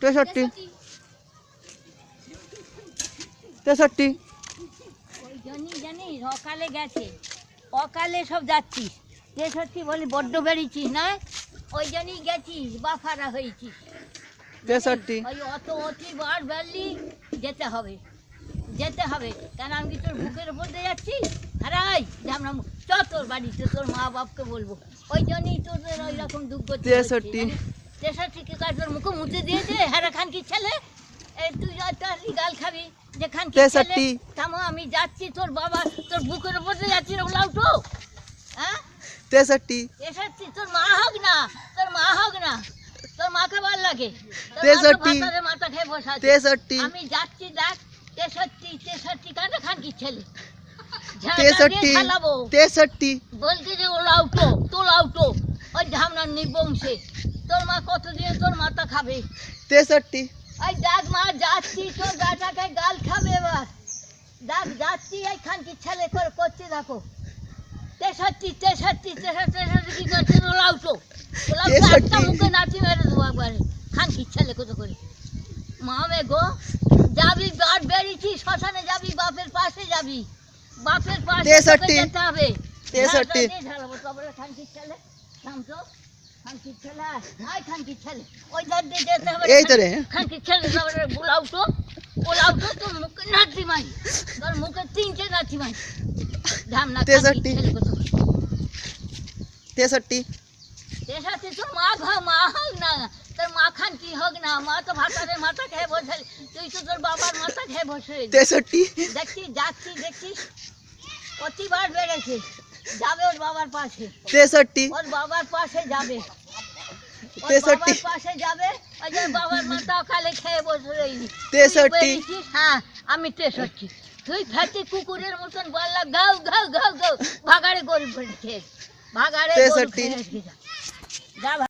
63 63 ওই জন্যই জানিস অকালে গেছে, অকালে সব যাচ্ছিস। 63 বলি বড্ড বেরিয়েছিস না, ওই জন্যই গেছিস বাফারা হয়েছিস। 63 ওই অতি বার বেরলি যেতে হবে, যেতে হবে। কেন আমি কি তোর বুকের উপর দিয়ে যাচ্ছি? হারাই আমরা চ তোর বাড়িতে, তোর মা বাপকে বলবো। ওই জন্যই তোদের ওই রকম দুঃখ। 63 63 কাজ তোর মুখে মুতে দিয়েছে। হ্যাঁ খান কি ছেলে, এই তুই আসলি গাল খাবি যে খান কি ছেলে। 63 থামো, আমি যাচ্ছি তোর বাবা, তোর বুকের উপর দিয়ে যাচ্ছি। লাউটো হ্যাঁ 63 63 তোর মা হোক না, তোর মা হোক না, তোর মাকে ভাল লাগে। 63 মাথা খেয়ে বসা 63 আমি যাচ্ছি দেখ। 63 কাটা খান কি ছেলে 63 বলতে যে ও লাউটো তো লাউটো ওই ঝামনার নিবংশে তোর মা কতদিন তোর মাথা খাবে। 63 ওই দেখ মা যাচ্ছি, তোর গাটাকে গাল খাবে এবার। দেখ যাচ্ছি, এই খান কি ছেলে করে করতে দেখো। 63 কি করছে ও লাউটো, ও লাউটো একটা মুখে নাচি মেরে দেবো একবারে। খান কি ছেলে কত করে মামে গো। যাবি বাদ বেরিয়েছি, শ্মশানে যাবি, বাপের পাশে যাবি, বাপের পাশে যেতে হবে। 63 ঝাড়াবো তবে খানকির ছেলে শামসো, খানকির ছেলে আয়, খানকির ছেলে ওই ধার দিয়ে যেতে হবে। এই তো রে খানকির ছেলে তবে বুলাউটো, ওলাউটো তোর মুখে নাচি মাই, তোর মুখে 3টে নাচি মাই ধামনা। 63 তোর মা মা হোক না, তোর মা খান কি হোক না, মা তো ভাতারে মাথা খেয়ে বসে, তুই তো তোর বাবার মাথা খেয়ে বসে। 63 দেখছিস যাচ্ছি দেখছিস প্রতিবার বেড়েছে, যাবে ওর বাবার পাশে, 63 ওর বাবার পাশে যাবে, ওর 63 বাবার পাশে যাবে। ওই যে বাবার মাথা অকালে খেয়ে বসে রইলি। 63 হ্যাঁ আমি 63। তুই ফেটে কুকুরের মতন বললা গাও গাও গাও গাও, ভাগাড়ে গরু ফেটে, ভাগাড়ে গরু 63 ফেটে যা।